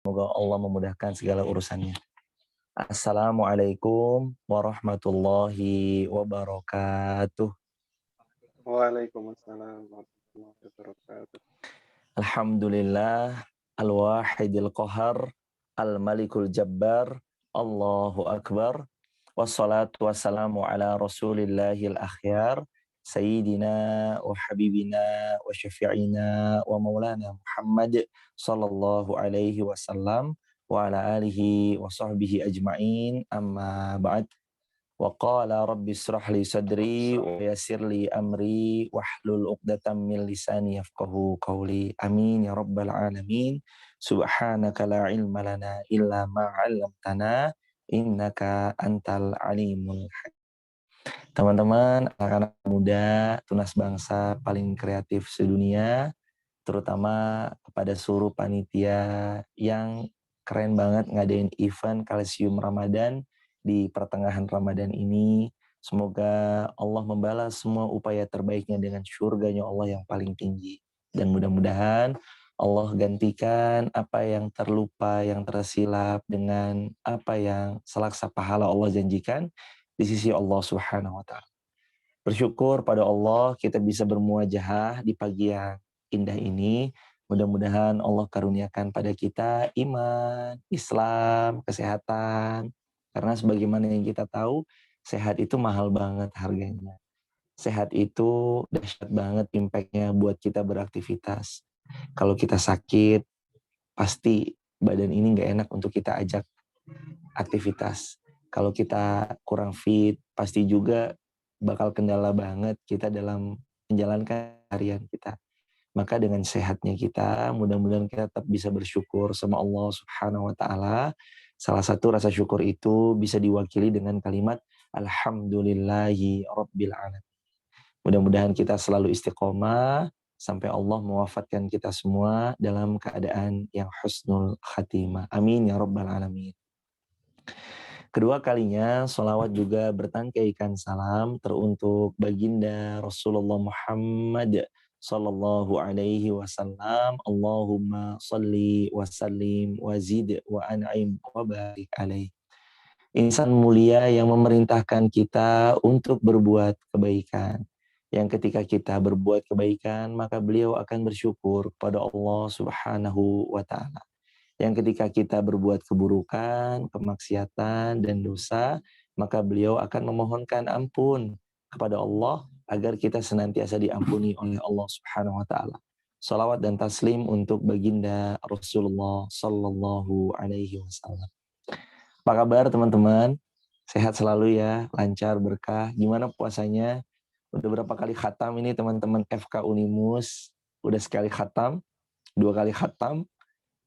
Semoga Allah memudahkan segala urusannya. Assalamualaikum warahmatullahi wabarakatuh. Waalaikumsalam warahmatullahi wabarakatuh. Alhamdulillah, al-wahidil qahar, al-malikul jabbar, Allahu akbar. Wassalatu wassalamu ala rasulillahil akhyar, Sayyidina wa habibina wa syafi'ina wa maulana Muhammad sallallahu alaihi wasallam wa ala alihi wa sahbihi ajma'in, amma ba'd. Wa qala rabbi israh li sadri wa yassir li amri wahlul 'uqdatam min lisani yafqahu qawli. Amin ya rabbal alamin. Subhanaka la ilma lana illa ma 'allamtana innaka antal alimul hakim. Teman-teman, anak-anak muda, tunas bangsa paling kreatif sedunia, terutama kepada seluruh panitia yang keren banget ngadain event Kalsium Ramadan di pertengahan Ramadan ini. Semoga Allah membalas semua upaya terbaiknya dengan surganya Allah yang paling tinggi. Dan mudah-mudahan Allah gantikan apa yang terlupa, yang tersilap dengan apa yang selaksa pahala Allah janjikan di sisi Allah Subhanahu wa taala. Bersyukur pada Allah kita bisa bermuajahah di pagi yang indah ini. Mudah-mudahan Allah karuniakan pada kita iman, Islam, kesehatan. Karena sebagaimana yang kita tahu, sehat itu mahal banget harganya. Sehat itu dahsyat banget impact-nya buat kita beraktivitas. Kalau kita sakit, pasti badan ini nggak enak untuk kita ajak aktivitas. Kalau kita kurang fit, pasti juga bakal kendala banget kita dalam menjalankan harian kita. Maka dengan sehatnya kita, mudah-mudahan kita tetap bisa bersyukur sama Allah Subhanahu wa taala. Salah satu rasa syukur itu bisa diwakili dengan kalimat alhamdulillahi rabbil alamin. Mudah-mudahan kita selalu istiqomah sampai Allah mewafatkan kita semua dalam keadaan yang husnul khatimah. Amin ya rabbal alamin. Kedua kalinya, sholawat juga bertangkaikan salam teruntuk baginda Rasulullah Muhammad sallallahu alaihi wasallam. Allahumma salli wa sallim wa zid wa an'im wa barik alaih. Insan mulia yang memerintahkan kita untuk berbuat kebaikan. Yang ketika kita berbuat kebaikan, maka beliau akan bersyukur kepada Allah Subhanahu wa ta'ala. Yang ketika kita berbuat keburukan, kemaksiatan, dan dosa, maka beliau akan memohonkan ampun kepada Allah agar kita senantiasa diampuni oleh Allah Subhanahu wa taala. Salawat dan taslim untuk baginda Rasulullah sallallahu alaihi wasallam. Apa kabar teman-teman? Sehat selalu ya, lancar, berkah. Gimana puasanya? Udah berapa kali khatam ini teman-teman FK Unimus? Udah sekali khatam? 2 kali khatam?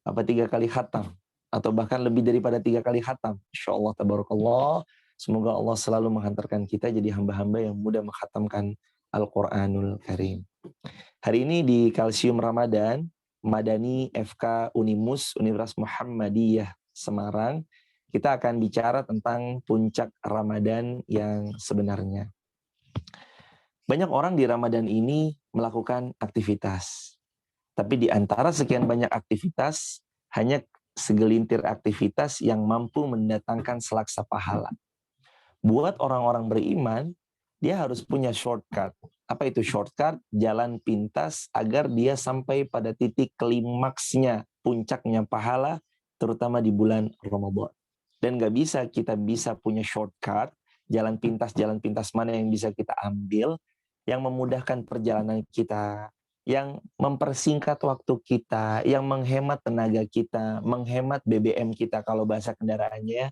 Apa 3 kali khatam, atau bahkan lebih daripada 3 kali khatam. Insyaallah tabarakallah, semoga Allah selalu menghantarkan kita jadi hamba-hamba yang mudah menghatamkan Al-Qur'anul Karim. Hari ini di Kalsium Ramadan, Madani FK Unimus Universitas Muhammadiyah Semarang, kita akan bicara tentang puncak Ramadan yang sebenarnya. Banyak orang di Ramadan ini melakukan aktivitas. Tapi di antara sekian banyak aktivitas, hanya segelintir aktivitas yang mampu mendatangkan selaksa pahala. Buat orang-orang beriman, dia harus punya shortcut. Apa itu shortcut? Jalan pintas agar dia sampai pada titik klimaksnya, puncaknya pahala, terutama di bulan Ramadan. Dan gak bisa kita bisa punya shortcut, jalan pintas mana yang bisa kita ambil, yang memudahkan perjalanan kita, yang mempersingkat waktu kita, yang menghemat tenaga kita, menghemat BBM kita kalau bahasa kendaraannya,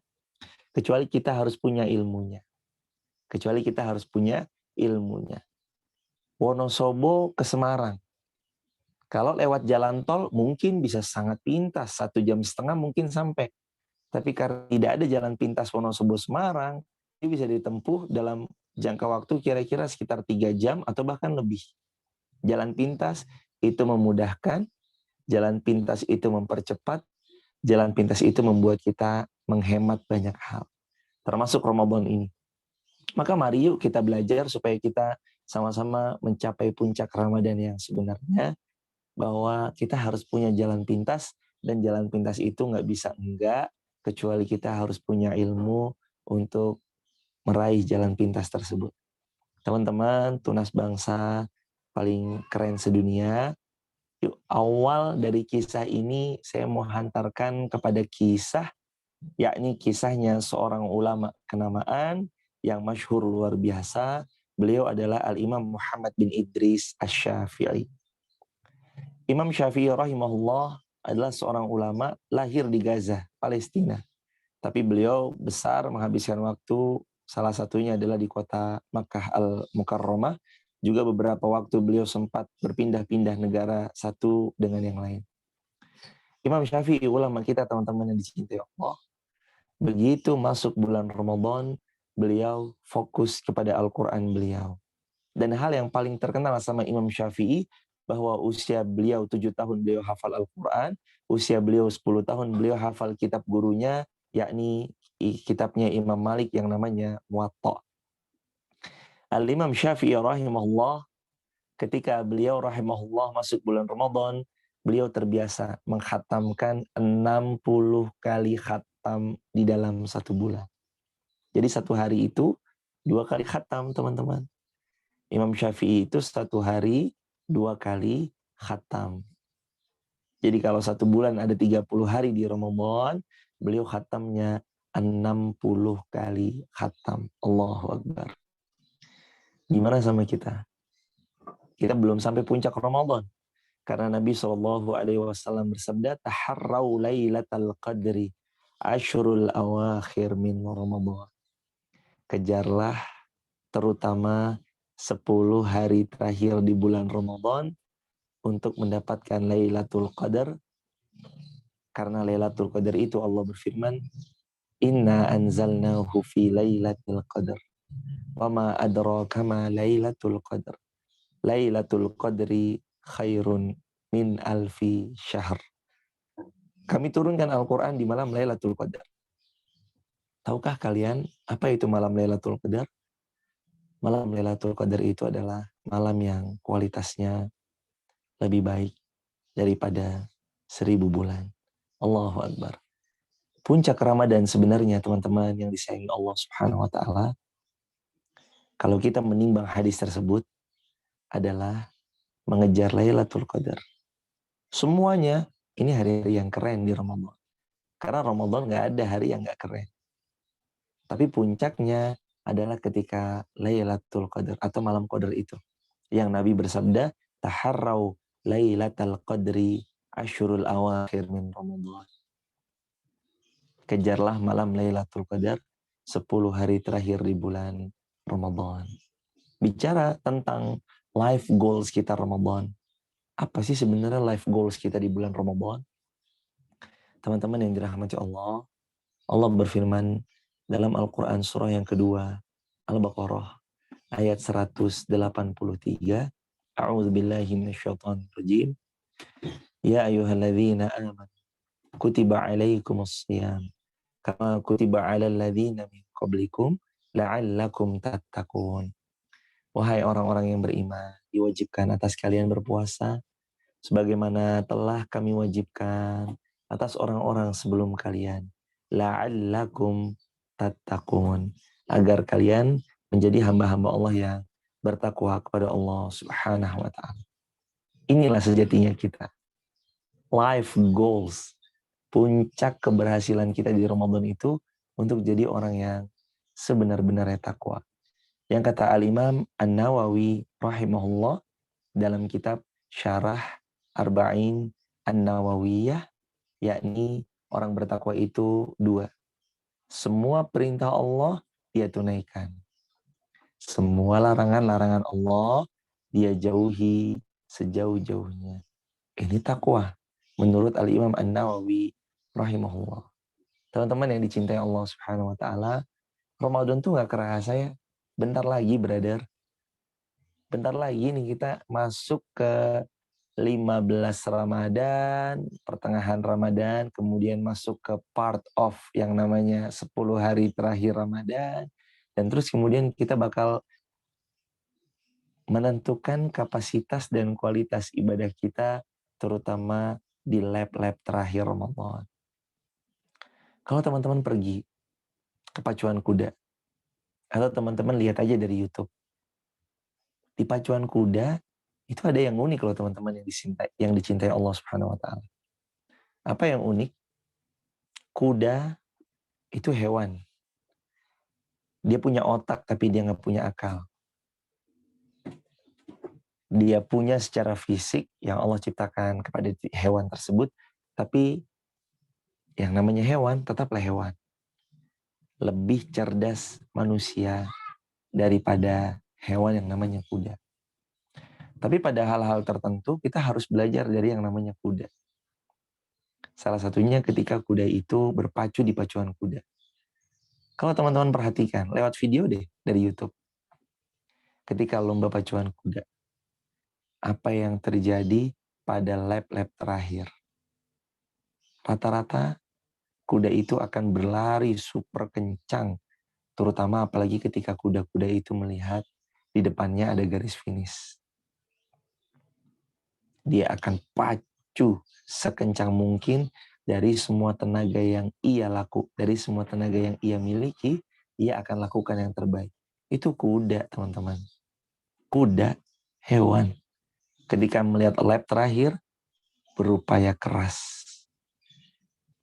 kecuali kita harus punya ilmunya. Wonosobo ke Semarang. Kalau lewat jalan tol mungkin bisa sangat pintas, 1,5 jam mungkin sampai. Tapi karena tidak ada jalan pintas Wonosobo Semarang, ini bisa ditempuh dalam jangka waktu kira-kira sekitar 3 jam atau bahkan lebih. Jalan pintas itu memudahkan, jalan pintas itu mempercepat, jalan pintas itu membuat kita menghemat banyak hal, termasuk Ramadan ini. Maka mari yuk kita belajar supaya kita sama-sama mencapai puncak Ramadan yang sebenarnya, bahwa kita harus punya jalan pintas Dan jalan pintas itu nggak bisa enggak, kecuali kita harus punya ilmu untuk meraih jalan pintas tersebut. Teman-teman, tunas bangsa paling keren sedunia. Yuk, awal dari kisah ini saya mau hantarkan kepada kisah, yakni kisahnya seorang ulama kenamaan yang masyhur luar biasa. Beliau adalah Al-Imam Muhammad bin Idris Asy-Syafi'i. Imam Syafi'i rahimahullah adalah seorang ulama lahir di Gaza, Palestina. Tapi beliau besar menghabiskan waktu, salah satunya adalah di kota Makkah Al-Mukarramah. Juga beberapa waktu beliau sempat berpindah-pindah negara satu dengan yang lain. Imam Syafi'i ulama kita, teman-teman yang dicintai Allah. Begitu masuk bulan Ramadan, beliau fokus kepada Al-Quran beliau. Dan hal yang paling terkenal sama Imam Syafi'i, bahwa usia beliau 7 tahun beliau hafal Al-Quran, usia beliau 10 tahun beliau hafal kitab gurunya, yakni kitabnya Imam Malik yang namanya Muwatta. Al-Imam Syafi'i rahimahullah, ketika beliau rahimahullah masuk bulan Ramadan, beliau terbiasa menghatamkan 60 kali khatam di dalam satu bulan. Jadi satu hari itu 2 kali khatam, teman-teman. Imam Syafi'i itu satu hari 2 kali khatam. Jadi kalau satu bulan ada 30 hari di Ramadan, beliau khatamnya 60 kali khatam. Allahu Akbar. Gimana sama kita? Kita belum sampai puncak Ramadan. Karena Nabi SAW bersabda, taharrau lailatal qadri asyrul awakhir min Ramadan. Kejarlah terutama 10 hari terakhir di bulan Ramadan untuk mendapatkan Lailatul Qadar. Karena Lailatul Qadar itu Allah berfirman, Inna anzalnahu fi Lailatul Qadar. Wa ma adraka ma Lailatul Qadar. Lailatul Qadri khairun min alfi syahr. Kami turunkan Al-Quran di malam Lailatul Qadar. Tahukah kalian apa itu malam Lailatul Qadar? Malam Lailatul Qadar itu adalah malam yang kualitasnya lebih baik daripada 1000 bulan. Allahu Akbar. Puncak Ramadan sebenarnya, teman-teman yang disayangi Allah Subhanahu wa taala, kalau kita menimbang hadis tersebut, adalah mengejar Lailatul Qadar. Semuanya ini hari-hari yang keren di Ramadan. Karena Ramadan nggak ada hari yang nggak keren. Tapi puncaknya adalah ketika Lailatul Qadar atau malam Qadar itu. Yang Nabi bersabda, taharrau Lailatul Qadri asyurul awakhir min Ramadan. Kejarlah malam Lailatul Qadar 10 hari terakhir di bulan Ramadan. Bicara tentang life goals kita Ramadan. Apa sih sebenarnya life goals kita di bulan Ramadan? Teman-teman yang dirahmati Allah, Allah berfirman dalam Al-Quran surah yang kedua, Al-Baqarah, ayat 183, A'udzubillahi minasyaitonirrajim. Ya ayyuhalladzina amanu kutiba alaikumus shiyam kama kutiba alal ladzina min qablikum la'allakum tattaqun. Wahai orang-orang yang beriman, diwajibkan atas kalian berpuasa sebagaimana telah kami wajibkan atas orang-orang sebelum kalian. La'allakum tattaqun. Agar kalian menjadi hamba-hamba Allah yang bertakwa kepada Allah Subhanahu wa ta'ala. Inilah sejatinya kita. Life goals. Puncak keberhasilan kita di Ramadan itu untuk jadi orang yang sebenar-benarnya takwa. Yang kata Al-Imam An-Nawawi rahimahullah dalam kitab Syarah Arba'in An-Nawawiyah, yakni orang bertakwa itu 2. Semua perintah Allah dia tunaikan. Semua larangan-larangan Allah dia jauhi sejauh-jauhnya. Ini takwa menurut Al-Imam An-Nawawi rahimahullah. Teman-teman yang dicintai Allah Subhanahu wa taala, Ramadan tuh gak kerasa ya. Bentar lagi, brother. Bentar lagi nih kita masuk ke 15 Ramadan, pertengahan Ramadan, kemudian masuk ke part of yang namanya 10 hari terakhir Ramadan, dan terus kemudian kita bakal menentukan kapasitas dan kualitas ibadah kita, terutama di lap-lap terakhir Ramadan. Kalau teman-teman pergi ke pacuan kuda, atau teman-teman lihat aja dari YouTube, di pacuan kuda itu ada yang unik loh teman-teman yang dicintai Allah Subhanahu wa taala. Apa yang unik? Kuda itu hewan. Dia punya otak tapi dia nggak punya akal. Dia punya secara fisik yang Allah ciptakan kepada hewan tersebut, tapi yang namanya hewan tetaplah hewan. Lebih cerdas manusia daripada hewan yang namanya kuda. Tapi pada hal-hal tertentu kita harus belajar dari yang namanya kuda. Salah satunya ketika kuda itu berpacu di pacuan kuda. Kalau teman-teman perhatikan, lewat video deh dari YouTube. Ketika lomba pacuan kuda, apa yang terjadi pada lap-lap terakhir? Rata-rata kuda itu akan berlari super kencang, terutama apalagi ketika kuda-kuda itu melihat di depannya ada garis finish. Dia akan pacu sekencang mungkin dari semua tenaga yang dari semua tenaga yang ia miliki, ia akan lakukan yang terbaik. Itu kuda, teman-teman. Kuda, hewan. Ketika melihat lap terakhir, berupaya keras.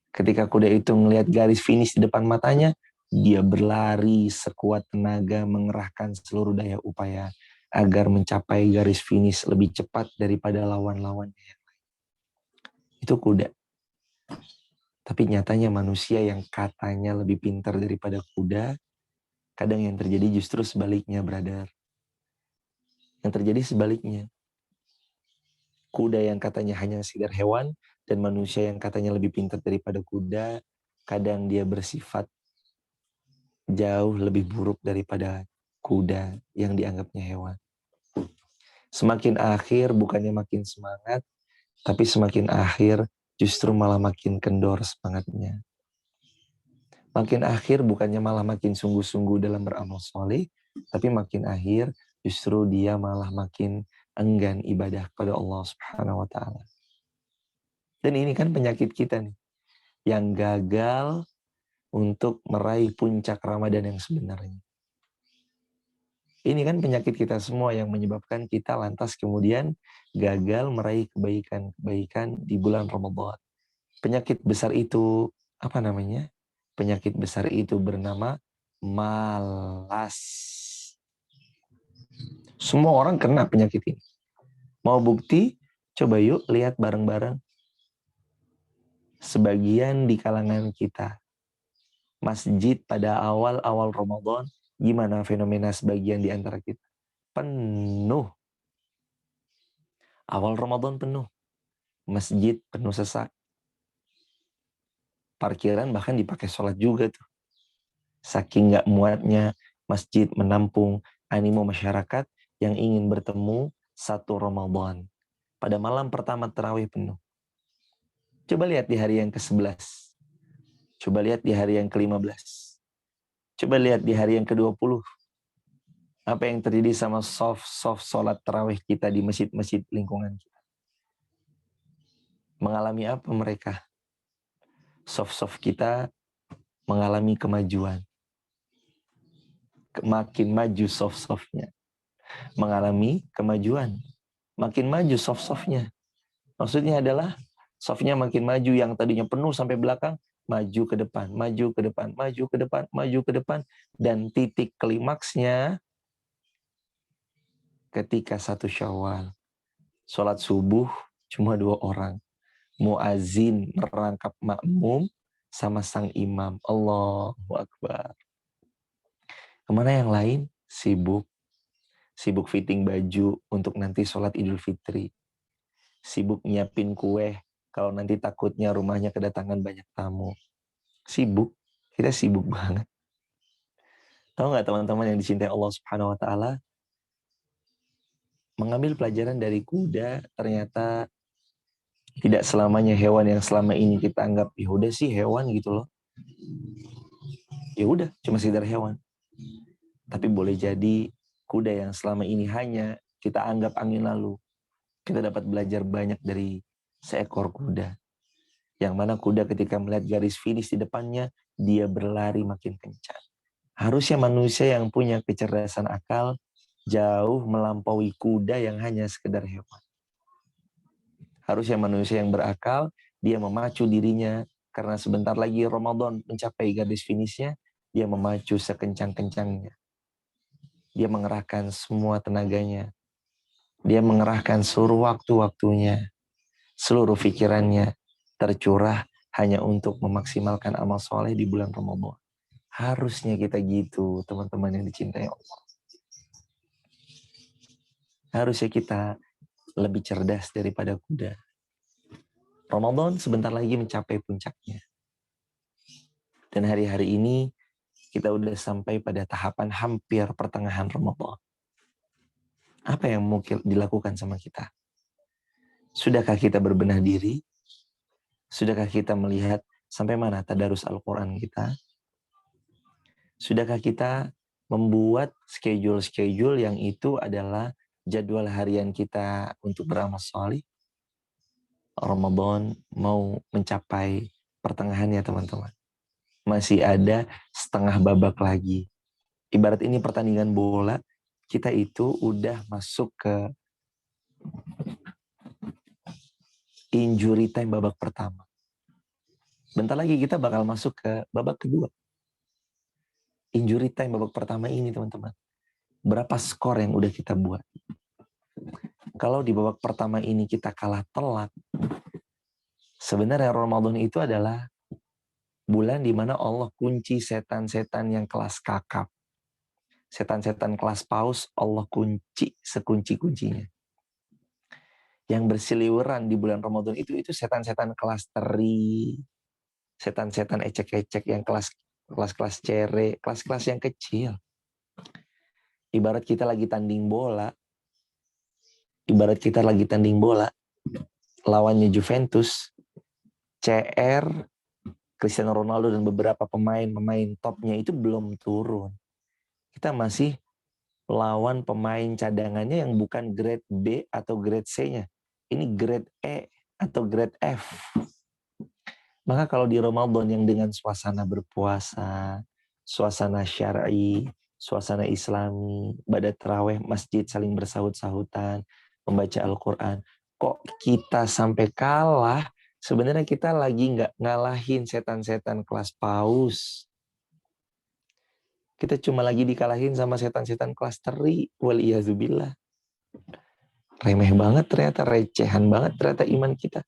Ketika kuda itu melihat garis finish di depan matanya, dia berlari sekuat tenaga, mengerahkan seluruh daya upaya agar mencapai garis finish lebih cepat daripada lawan-lawannya. Itu kuda. Tapi nyatanya manusia yang katanya lebih pintar daripada kuda, kadang yang terjadi justru sebaliknya, brother. Yang terjadi sebaliknya. Kuda yang katanya hanya sekedar hewan, dan manusia yang katanya lebih pintar daripada kuda, kadang dia bersifat jauh lebih buruk daripada kuda yang dianggapnya hewan. Semakin akhir bukannya makin semangat, tapi semakin akhir justru malah makin kendor semangatnya. Makin akhir bukannya malah makin sungguh-sungguh dalam beramal soleh, tapi makin akhir justru dia malah makin enggan ibadah kepada Allah Subhanahu wa taala. Dan ini kan penyakit kita nih, yang gagal untuk meraih puncak Ramadan yang sebenarnya. Ini kan penyakit kita semua yang menyebabkan kita lantas kemudian gagal meraih kebaikan-kebaikan di bulan Ramadan. Penyakit besar itu apa namanya? Penyakit besar itu bernama malas. Semua orang kena penyakit ini. Mau bukti? Coba yuk lihat bareng-bareng. Sebagian di kalangan kita, masjid pada awal-awal Ramadan, gimana fenomena sebagian di antara kita? Penuh. Awal Ramadan penuh. Masjid penuh sesak. Parkiran bahkan dipakai sholat juga tuh. Saking gak muatnya masjid menampung animo masyarakat yang ingin bertemu satu Ramadan. Pada malam pertama tarawih penuh. Coba lihat di hari yang ke-11. Coba lihat di hari yang ke-15. Coba lihat di hari yang ke-20. Apa yang terjadi sama soft sholat tarawih kita di masjid-masjid lingkungan kita? Mengalami apa mereka? Soft kita mengalami kemajuan. Makin maju soft-softnya. Mengalami kemajuan. Makin maju soft-softnya. Maksudnya adalah softnya makin maju, yang tadinya penuh sampai belakang, maju ke depan, maju ke depan, maju ke depan, maju ke depan. Dan titik klimaksnya ketika 1 Syawal. Sholat subuh cuma 2 orang. Muazin merangkap makmum sama sang imam. Allahu Akbar. Kemana yang lain? Sibuk. Sibuk fitting baju untuk nanti sholat Idul Fitri. Sibuk nyiapin kue kalau nanti takutnya rumahnya kedatangan banyak tamu. Sibuk. Kita sibuk banget. Tahu nggak teman-teman yang dicintai Allah Subhanahu wa taala? Mengambil pelajaran dari kuda ternyata tidak selamanya hewan yang selama ini kita anggap ya udah sih hewan gitu loh. Ya udah, cuma sekedar hewan. Tapi boleh jadi kuda yang selama ini hanya kita anggap angin lalu. Kita dapat belajar banyak dari seekor kuda. Yang mana kuda ketika melihat garis finish di depannya, dia berlari makin kencang. Harusnya manusia yang punya kecerdasan akal jauh melampaui kuda yang hanya sekedar hewan. Harusnya manusia yang berakal, dia memacu dirinya karena sebentar lagi Ramadan mencapai garis finishnya, dia memacu sekencang-kencangnya. Dia mengerahkan semua tenaganya. Dia mengerahkan seluruh waktu-waktunya, seluruh pikirannya tercurah hanya untuk memaksimalkan amal soleh di bulan Ramadan. Harusnya kita gitu, teman-teman yang dicintai Allah. Harusnya kita lebih cerdas daripada kuda. Ramadan sebentar lagi mencapai puncaknya. Dan hari-hari ini kita udah sampai pada tahapan hampir pertengahan Ramadan. Apa yang mau dilakukan sama kita? Sudahkah kita berbenah diri? Sudahkah kita melihat sampai mana tadarus Al-Quran kita? Sudahkah kita membuat schedule-schedule yang itu adalah jadwal harian kita untuk beramal sholih? Ramadan mau mencapai pertengahannya, teman-teman. Masih ada setengah babak lagi. Ibarat ini pertandingan bola, kita itu udah masuk ke injury time babak pertama. Bentar lagi kita bakal masuk ke babak kedua. Injury time babak pertama ini, teman-teman. Berapa skor yang udah kita buat? Kalau di babak pertama ini kita kalah telak, sebenarnya Ramadan itu adalah bulan di mana Allah kunci setan-setan yang kelas kakap. Setan-setan kelas paus, Allah kunci sekunci-kuncinya. Yang berseliweran di bulan Ramadan itu setan-setan kelas teri, setan-setan ecek-ecek yang kelas-kelas cere, kelas-kelas yang kecil. Ibarat kita lagi tanding bola, lawannya Juventus, CR, Cristiano Ronaldo dan beberapa pemain topnya itu belum turun. Kita masih lawan pemain cadangannya yang bukan grade B atau grade C-nya. Ini grade E atau grade F. Maka kalau di Ramadan yang dengan suasana berpuasa, suasana syar'i, suasana islami, ibadah tarawih, masjid saling bersahut-sahutan, membaca Al-Quran, kok kita sampai kalah? Sebenarnya kita lagi nggak ngalahin setan-setan kelas paus. Kita cuma lagi dikalahin sama setan-setan kelas teri. Waliyazubillah. Remeh banget ternyata, recehan banget ternyata iman kita.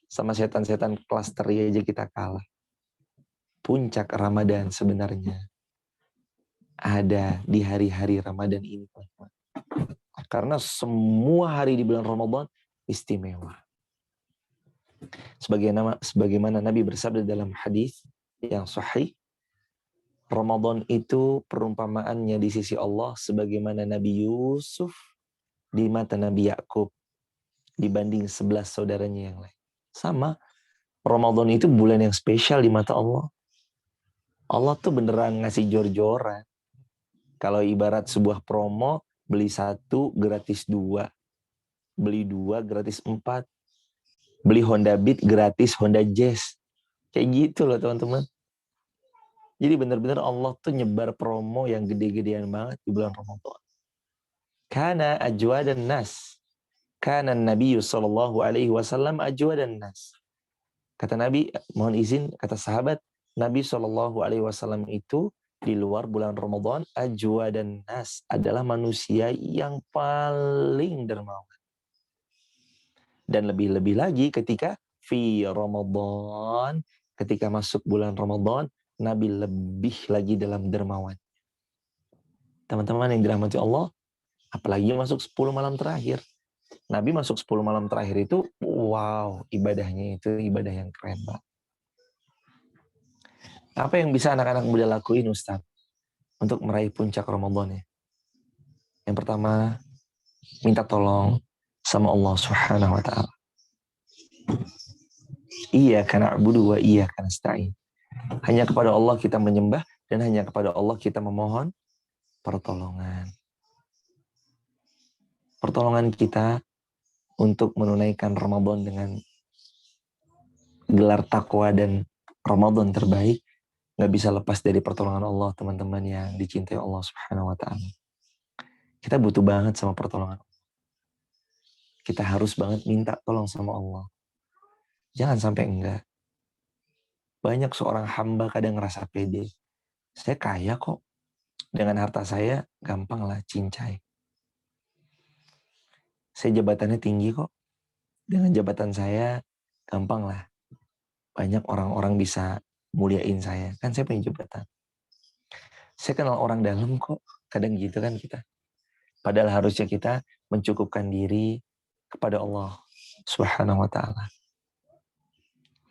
Sama setan-setan kelas teri aja kita kalah. Puncak Ramadan sebenarnya ada di hari-hari Ramadan ini. Karena semua hari di bulan Ramadan istimewa. Sebagaimana Nabi bersabda dalam hadis yang sahih, Ramadan itu perumpamaannya di sisi Allah sebagaimana Nabi Yusuf di mata Nabi Yakub dibanding 11 saudaranya yang lain. Sama, Ramadan itu bulan yang spesial di mata Allah. Allah tuh beneran ngasih jor-joran. Kalau ibarat sebuah promo, beli 1 gratis 2. Beli 2 gratis 4. Beli Honda Beat gratis Honda Jazz. Kayak gitu loh teman-teman. Jadi benar-benar Allah tuh nyebar promo yang gede-gedean banget di bulan Ramadan. Kana ajwadan nas. Kana Nabi sallallahu alaihi wasallam ajwadan nas. Kata Nabi, mohon izin, kata sahabat, Nabi sallallahu alaihi wasallam itu di luar bulan Ramadan, ajwadan nas adalah manusia yang paling dermawan. Dan lebih-lebih lagi ketika fi Ramadan, ketika masuk bulan Ramadan, Nabi lebih lagi dalam dermawan. Teman-teman yang dirahmati Allah, apalagi masuk 10 malam terakhir. Nabi masuk 10 malam terakhir itu, wow, ibadahnya itu ibadah yang keren banget. Apa yang bisa anak-anak muda lakuin, Ustaz, untuk meraih puncak Ramadan ya? Yang pertama, minta tolong sama Allah Subhanahu wa Ta'ala. Iyyaka na'budu wa iyyaka nasta'in. Hanya kepada Allah kita menyembah dan hanya kepada Allah kita memohon pertolongan. Pertolongan kita untuk menunaikan Ramadan dengan gelar takwa dan Ramadan terbaik, nggak bisa lepas dari pertolongan Allah, teman-teman yang dicintai Allah Subhanahu wa Ta'ala. Kita butuh banget sama pertolongan. Kita harus banget minta tolong sama Allah. Jangan sampai enggak. Banyak seorang hamba kadang ngerasa pede. Saya kaya kok. Dengan harta saya, gampang lah cincai. Saya jabatannya tinggi kok. Dengan jabatan saya, gampang lah. Banyak orang-orang bisa muliain saya. Kan saya punya jabatan. Saya kenal orang dalam kok. Kadang gitu kan kita. Padahal harusnya kita mencukupkan diri kepada Allah Subhanahu wa Ta'ala.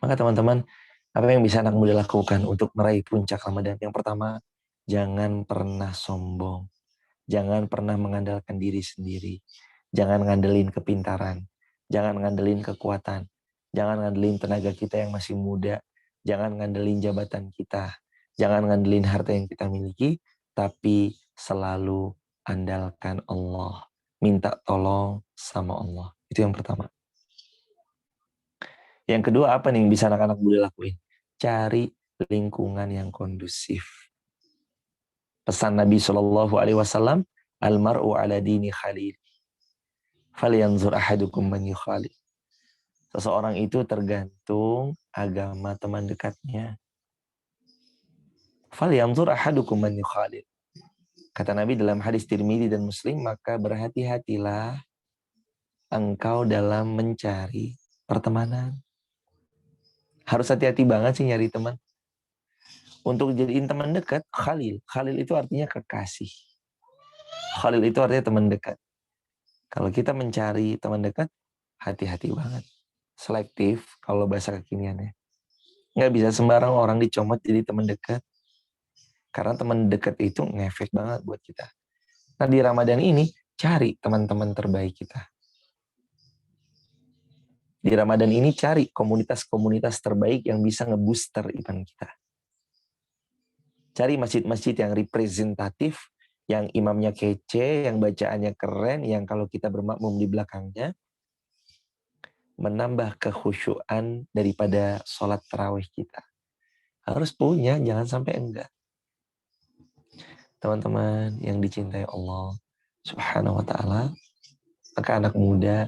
Maka teman-teman, apa yang bisa anak muda lakukan untuk meraih puncak Ramadan? Yang pertama, jangan pernah sombong. Jangan pernah mengandalkan diri sendiri. Jangan ngandelin kepintaran. Jangan ngandelin kekuatan. Jangan ngandelin tenaga kita yang masih muda. Jangan ngandelin jabatan kita. Jangan ngandelin harta yang kita miliki. Tapi selalu andalkan Allah. Minta tolong sama Allah. Itu yang pertama. Yang kedua, apa nih yang bisa anak-anak muda lakuin? Cari lingkungan yang kondusif. Pesan Nabi SAW, almar'u ala dini khalil. Falyanzur ahadukum man yukhalil. Seseorang itu tergantung agama teman dekatnya. Falyanzur ahadukum man yukhalil. Kata Nabi dalam hadis Tirmidzi dan Muslim, maka berhati-hatilah engkau dalam mencari pertemanan. Harus hati-hati banget sih nyari teman. Untuk jadiin teman dekat, khalil. Khalil itu artinya kekasih. Khalil itu artinya teman dekat. Kalau kita mencari teman dekat, hati-hati banget. Selektif kalau bahasa kekiniannya. Nggak bisa sembarang orang dicomot jadi teman dekat. Karena teman dekat itu ngefek banget buat kita. Nah di Ramadan ini, cari teman-teman terbaik kita. Di Ramadan ini cari komunitas-komunitas terbaik yang bisa ngebooster iman kita. Cari masjid-masjid yang representatif, yang imamnya kece, yang bacaannya keren, yang kalau kita bermakmum di belakangnya, menambah kekhusyuan daripada sholat tarawih kita. Harus punya, jangan sampai enggak. Teman-teman yang dicintai Allah Subhanahu wa Ta'ala, maka anak muda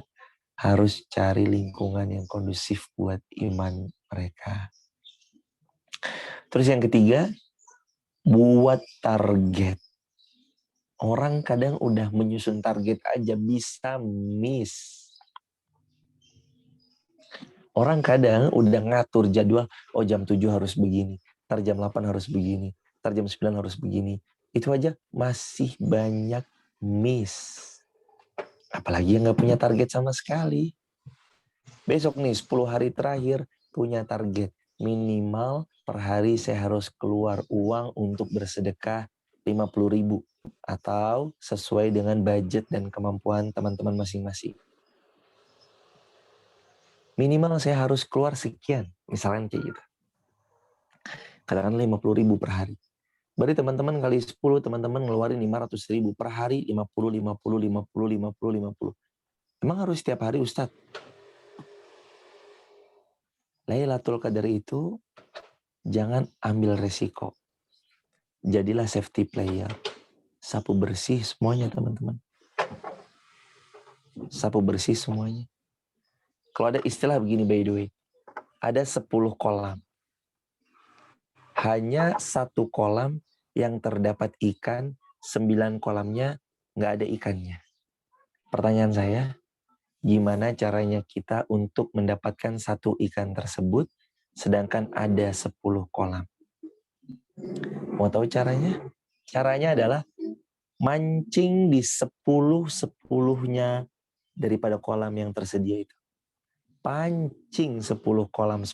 harus cari lingkungan yang kondusif buat iman mereka. Terus yang ketiga, buat target. Orang kadang udah menyusun target aja bisa miss. Orang kadang udah ngatur jadwal, oh jam 7 harus begini, ntar jam 8 harus begini, ntar jam 9 harus begini. Itu aja masih banyak miss. Apalagi yang gak punya target sama sekali. Besok nih 10 hari terakhir punya target. Minimal per hari saya harus keluar uang untuk bersedekah 50.000 atau sesuai dengan budget dan kemampuan teman-teman masing-masing. Minimal saya harus keluar sekian, misalnya kayak gitu. Katakanlah 50.000 per hari. Berarti teman-teman kali 10, teman-teman ngeluarin 500.000 per hari, 50, 50, 50, 50, 50. Emang harus setiap hari Ustadz? Lailatul Qadar itu jangan ambil resiko. Jadilah safety player. Sapu bersih semuanya teman-teman. Sapu bersih semuanya. Kalau ada istilah begini by the way. Ada 10 kolam. Hanya 1 kolam yang terdapat ikan, 9 kolamnya nggak ada ikannya. Pertanyaan saya, gimana caranya kita untuk mendapatkan 1 ikan tersebut, sedangkan ada 10 kolam? Mau tahu caranya? Caranya adalah mancing di 10-10-nya daripada kolam yang tersedia itu. Pancing 10 kolam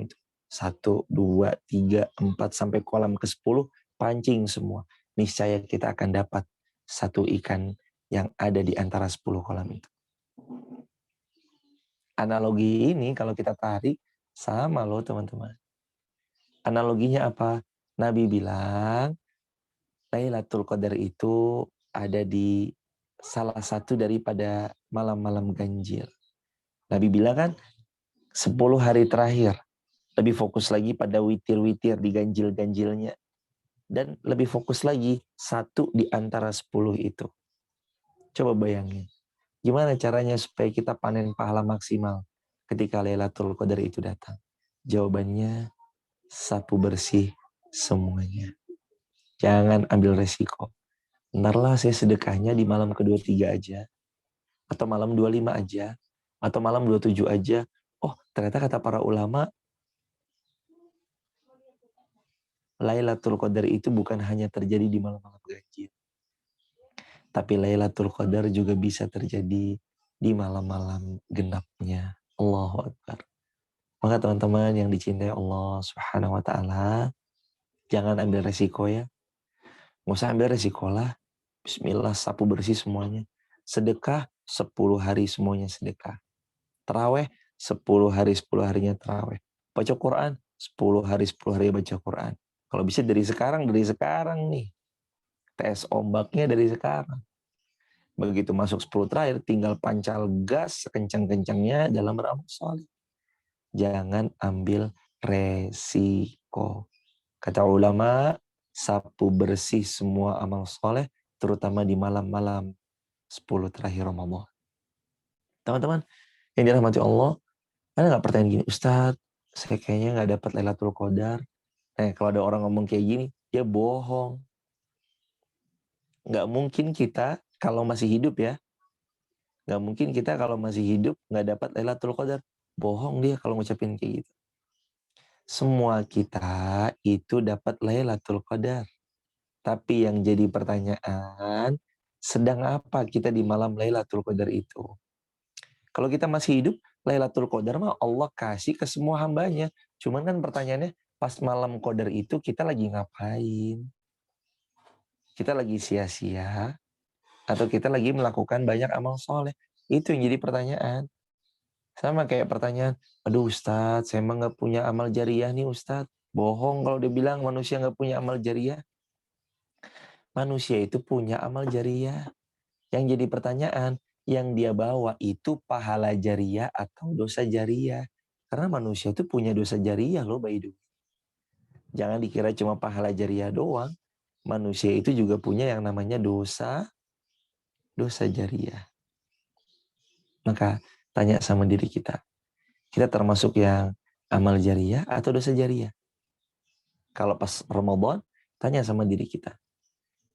itu. 1, 2, 3, 4, sampai kolam ke-10, pancing semua. Niscaya kita akan dapat 1 ikan yang ada di antara 10 kolam itu. Analogi ini kalau kita tarik, sama loh teman-teman. Analoginya apa? Nabi bilang, Lailatul Qadar itu ada di salah satu daripada malam-malam ganjil. Nabi bilang kan, 10 hari terakhir, lebih fokus lagi pada witir-witir di ganjil-ganjilnya. Dan lebih fokus lagi, 1 di antara 10 itu. Coba bayangin, gimana caranya supaya kita panen pahala maksimal ketika Lailatul Qadar itu datang? Jawabannya, sapu bersih semuanya. Jangan ambil resiko. Ntarlah saya sedekahnya di malam ke-23 aja. Atau malam 25 aja. Atau malam 27 aja. Oh, ternyata kata para ulama, Lailatul Qadar itu bukan hanya terjadi di malam-malam ganjil. Tapi Lailatul Qadar juga bisa terjadi di malam-malam genapnya. Allahu Akbar. Maka teman-teman yang dicintai Allah Subhanahu wa taala, jangan ambil resiko ya. Nggak usah ambil resiko lah. Bismillah, sapu bersih semuanya. Sedekah 10 hari semuanya sedekah. Taraweh 10 hari 10 harinya taraweh. Baca Quran 10 hari 10 hari baca Quran. Kalau bisa dari sekarang nih. Tes ombaknya dari sekarang. Begitu masuk 10 terakhir, tinggal pancal gas sekencang-kencangnya dalam beramal soleh. Jangan ambil resiko. Kata ulama, sapu bersih semua amal soleh, terutama di malam-malam 10 terakhir Ramadan. Teman-teman yang dirahmati Allah, ada nggak pertanyaan gini, Ustadz, saya kayaknya nggak dapat Lailatul Qadar. Kalau ada orang ngomong kayak gini, dia bohong. Nggak mungkin kita kalau masih hidup ya, nggak mungkin kita kalau masih hidup nggak dapat Lailatul Qadar. Bohong dia kalau ngucapin kayak gitu. Semua kita itu dapat Lailatul Qadar. Tapi yang jadi pertanyaan, sedang apa kita di malam Lailatul Qadar itu? Kalau kita masih hidup, Lailatul Qadar mah Allah kasih ke semua hambanya. Cuman kan pertanyaannya, pas malam Qadar itu kita lagi ngapain? Kita lagi sia-sia? Atau kita lagi melakukan banyak amal soleh? Itu yang jadi pertanyaan. Sama kayak pertanyaan, aduh Ustadz, saya emang gak punya amal jariah nih Ustadz. Bohong kalau dia bilang manusia gak punya amal jariah. Manusia itu punya amal jariah. Yang jadi pertanyaan, yang dia bawa itu pahala jariah atau dosa jariah. Karena manusia itu punya dosa jariah loh, by the way. Jangan dikira cuma pahala jariah doang. Manusia itu juga punya yang namanya dosa jariah. Maka tanya sama diri kita. Kita termasuk yang amal jariah atau dosa jariah? Kalau pas Ramadan, tanya sama diri kita.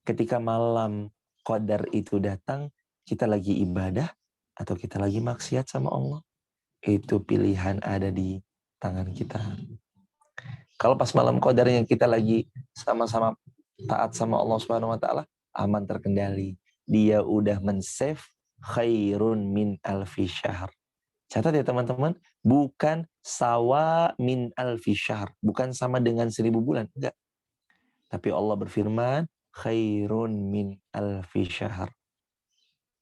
Ketika malam Qadar itu datang, kita lagi ibadah atau kita lagi maksiat sama Allah? Itu pilihan ada di tangan kita. Kalau pas malam Qadarnya kita lagi sama-sama taat sama Allah Subhanahu wa taala, aman terkendali. Dia udah men-save khairun min alfi syahr. Catat ya teman-teman, bukan sawa min alfi syahr, bukan sama dengan 1000 bulan, enggak. Tapi Allah berfirman, khairun min alfi syahr.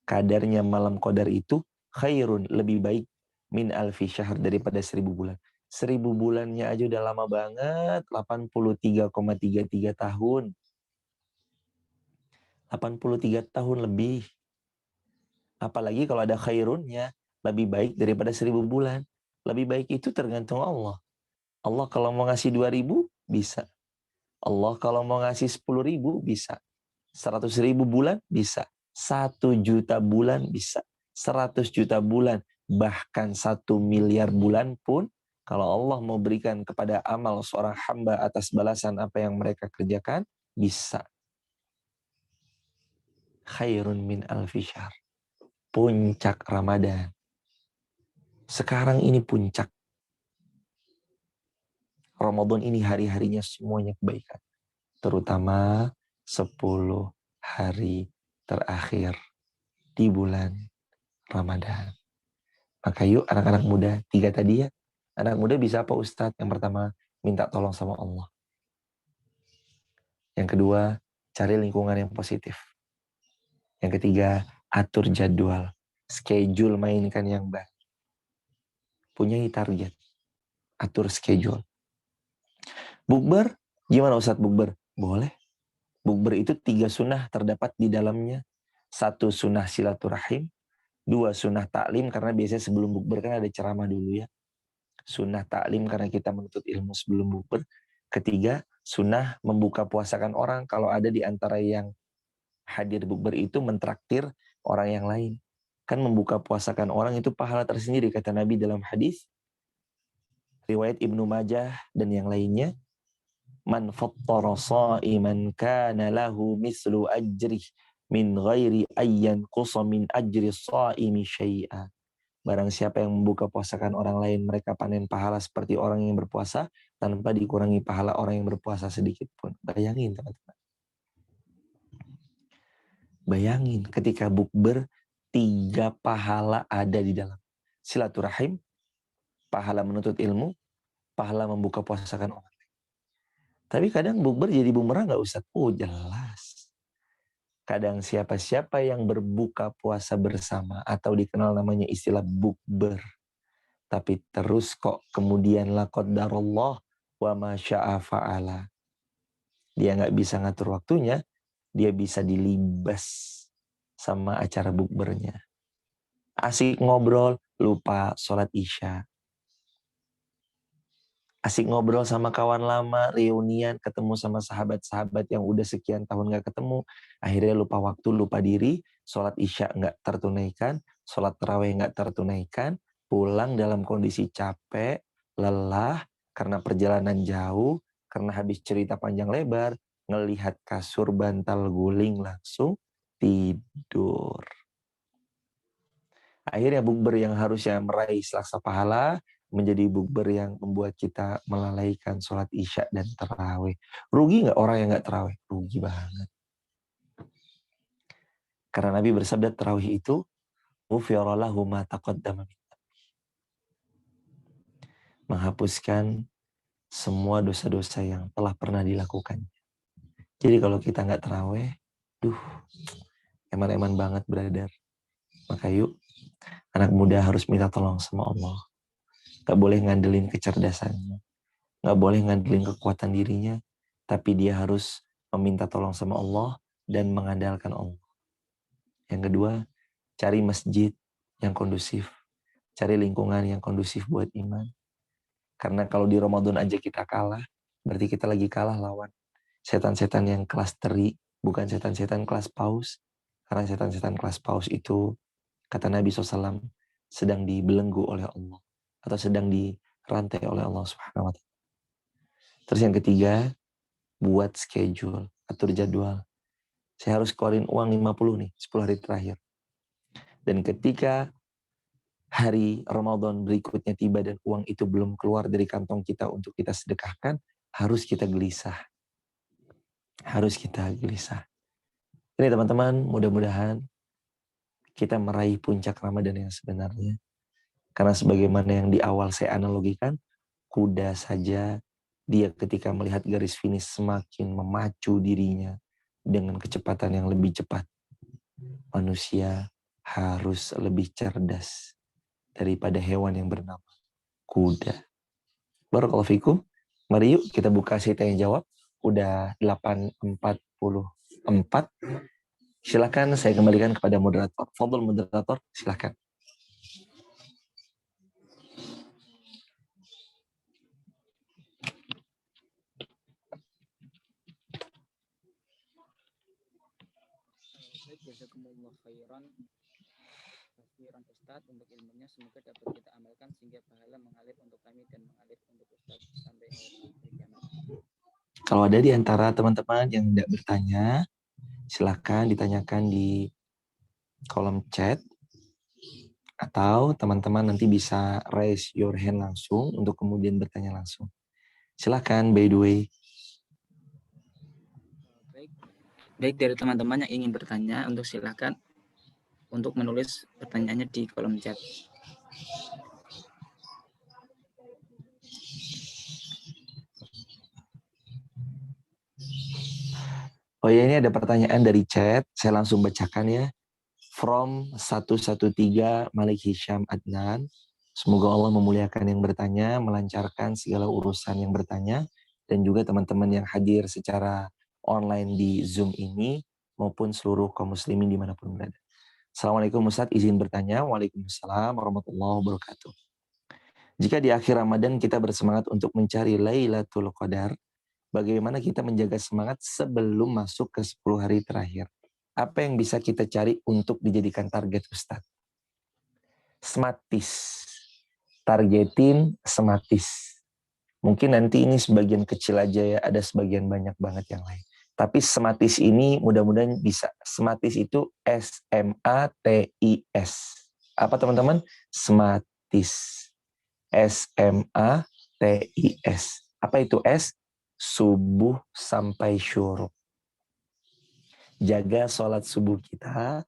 Kadarnya malam Qadar itu khairun, lebih baik min alfi syahr daripada 1000 bulan. 1000 bulannya aja udah lama banget, 83,33 tahun. 83 tahun lebih. Apalagi kalau ada khairunnya, lebih baik daripada 1000 bulan. Lebih baik itu tergantung Allah. Allah kalau mau ngasih 2000, bisa. Allah kalau mau ngasih 10.000, bisa. 100.000 bulan, bisa. 1 juta bulan, bisa. 100 juta bulan, bahkan 1 miliar bulan pun, kalau Allah mau berikan kepada amal seorang hamba atas balasan apa yang mereka kerjakan, bisa. Khairun min alfi syahr. Puncak Ramadan. Sekarang ini puncak. Ramadan ini hari-harinya semuanya kebaikan. Terutama 10 hari terakhir di bulan Ramadan. Maka yuk anak-anak muda, 3 tadi ya. Anak muda bisa apa Ustadz? Yang pertama, minta tolong sama Allah. Yang kedua, cari lingkungan yang positif. Yang ketiga, atur jadwal. Schedule mainkan yang baik. Punyai target. Atur schedule. Bukber, gimana Ustadz bukber? Boleh. Bukber itu 3 sunnah terdapat di dalamnya. 1 sunnah silaturahim. 2 sunnah taklim, karena biasanya sebelum bukber kan ada ceramah dulu ya. sunnah taklim karena kita menuntut ilmu sebelum bukber. Ketiga, sunnah membuka puasakan orang kalau ada di antara yang hadir bukber itu mentraktir orang yang lain. Kan membuka puasakan orang itu pahala tersendiri kata Nabi dalam hadis riwayat Ibnu Majah dan yang lainnya. Man fattara sha'iman kana lahu mislu ajrih min ghairi ayyan qusa min ajri sha'imi syai'a. Barang siapa yang membuka puasakan orang lain, mereka panen pahala seperti orang yang berpuasa tanpa dikurangi pahala orang yang berpuasa sedikit pun. Bayangin teman-teman. Bayangin ketika bukber 3 pahala ada di dalam. Silaturahim, pahala menuntut ilmu, pahala membuka puasakan orang. Tapi kadang bukber jadi bumerang nggak Ustaz? Oh jelas. Kadang siapa-siapa yang berbuka puasa bersama atau dikenal namanya istilah bukber. Tapi terus kok kemudian la qadarullah wa ma syaa fa'ala. Dia nggak bisa ngatur waktunya, dia bisa dilibas sama acara bukbernya. Asik ngobrol, lupa sholat isya. Asik ngobrol sama kawan lama, reunian, ketemu sama sahabat-sahabat yang udah sekian tahun gak ketemu. Akhirnya lupa waktu, lupa diri, sholat isya gak tertunaikan, sholat tarawih gak tertunaikan, pulang dalam kondisi capek, lelah, karena perjalanan jauh, karena habis cerita panjang lebar, ngelihat kasur bantal guling langsung tidur. Akhirnya bukber yang harusnya meraih selaksa pahala, menjadi bukber yang membuat kita melalaikan sholat isya dan tarawih. Rugi nggak orang yang nggak tarawih? Rugi banget. Karena Nabi bersabda tarawih itu ghufira lahu ma taqaddama min dhanbi. Menghapuskan semua dosa-dosa yang telah pernah dilakukan. Jadi kalau kita nggak tarawih, eman-eman banget brother. Maka yuk, anak muda harus minta tolong sama Allah. Gak boleh ngandelin kecerdasannya. Gak boleh ngandelin kekuatan dirinya. Tapi dia harus meminta tolong sama Allah dan mengandalkan Allah. Yang kedua, cari masjid yang kondusif. Cari lingkungan yang kondusif buat iman. Karena kalau di Ramadan aja kita kalah, berarti kita lagi kalah lawan setan-setan yang kelas teri, bukan setan-setan kelas paus. Karena setan-setan kelas paus itu, kata Nabi SAW, sedang dibelenggu oleh Allah. Atau sedang dirantai oleh Allah Subhanahu wa Ta'ala. Terus yang ketiga, buat schedule, atur jadwal. Saya harus keluarin uang 50 nih, 10 hari terakhir. Dan ketika hari Ramadan berikutnya tiba dan uang itu belum keluar dari kantong kita untuk kita sedekahkan, harus kita gelisah. Harus kita gelisah. Ini teman-teman, mudah-mudahan kita meraih puncak Ramadan yang sebenarnya. Karena sebagaimana yang di awal saya analogikan, kuda saja dia ketika melihat garis finish semakin memacu dirinya dengan kecepatan yang lebih cepat. Manusia harus lebih cerdas daripada hewan yang bernama kuda. Barakallahu fikum. Mari yuk kita buka sesi tanya jawab. Udah 8.44. Silakan saya kembalikan kepada moderator. Fadhil moderator, silakan. Jazakumullah khairan Ustaz untuk ilmunya, semoga dapat kita amalkan sehingga pahala mengalir untuk kami dan mengalir untuk Ustaz sampai hari kiamat. Kalau ada di antara teman-teman yang tidak bertanya, silakan ditanyakan di kolom chat atau teman-teman nanti bisa raise your hand langsung untuk kemudian bertanya langsung. Silakan, by the way. Baik dari teman-teman yang ingin bertanya, untuk silakan untuk menulis pertanyaannya di kolom chat. Oh ya, ini ada pertanyaan dari chat, saya langsung bacakan ya. From 113 Malik Hisham Adnan. Semoga Allah memuliakan yang bertanya, melancarkan segala urusan yang bertanya, dan juga teman-teman yang hadir secara online di Zoom ini, maupun seluruh kaum muslimin dimanapun berada. Assalamualaikum Ustaz, izin bertanya. Waalaikumsalam warahmatullahi wabarakatuh. Jika di akhir Ramadan kita bersemangat untuk mencari Lailatul Qadar, bagaimana kita menjaga semangat sebelum masuk ke 10 hari terakhir? Apa yang bisa kita cari untuk dijadikan target Ustadz? Sematis. Targetin sematis. Mungkin nanti ini sebagian kecil aja ya, ada sebagian banyak banget yang lain. Tapi sematis ini mudah-mudahan bisa. Sematis itu S-M-A-T-I-S. Apa teman-teman? Sematis. S-M-A-T-I-S. Apa itu S? Subuh sampai syuruk. Jaga sholat subuh kita,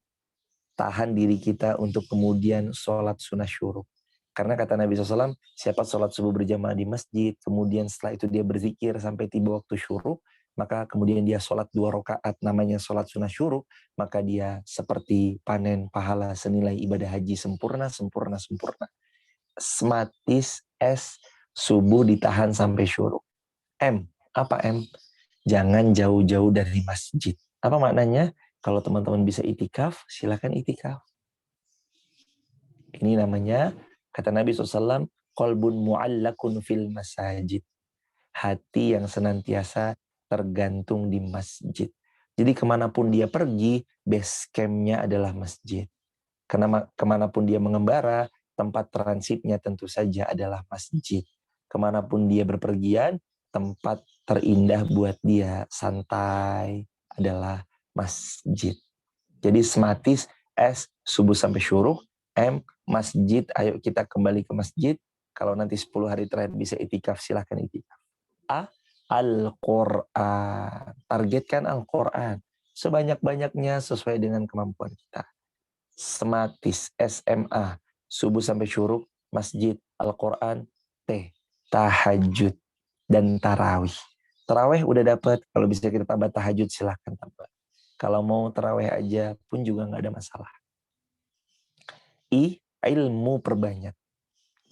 tahan diri kita untuk kemudian sholat sunnah syuruk. Karena kata Nabi SAW, siapa sholat subuh berjamaah di masjid, kemudian setelah itu dia berzikir sampai tiba waktu syuruk, maka kemudian dia sholat 2 rakaat namanya sholat sunnah syuruk, maka dia seperti panen pahala senilai ibadah haji sempurna. Sematis S, subuh ditahan sampai syuruk. M, apa M? Jangan jauh-jauh dari masjid. Apa maknanya? Kalau teman-teman bisa itikaf, silakan itikaf. Ini namanya, kata Nabi SAW, qalbun mu'allakun fil masajid. Hati yang senantiasa tergantung di masjid. Jadi kemanapun dia pergi, base camp-nya adalah masjid. Kemanapun dia mengembara, tempat transitnya tentu saja adalah masjid. Kemanapun dia berpergian, tempat terindah buat dia santai adalah masjid. Jadi sematis S, subuh sampai syuruk. M, masjid, ayo kita kembali ke masjid. Kalau nanti 10 hari terakhir bisa itikaf, silahkan itikaf. A, Al-Quran. Targetkan Al-Quran. Sebanyak-banyaknya sesuai dengan kemampuan kita. Sematis, SMA, subuh sampai syuruk, masjid, Al-Quran, T, tahajud, dan tarawih. Tarawih udah dapat, kalau bisa kita tambah tahajud silahkan tambah. Kalau mau tarawih aja pun juga nggak ada masalah. I, ilmu perbanyak.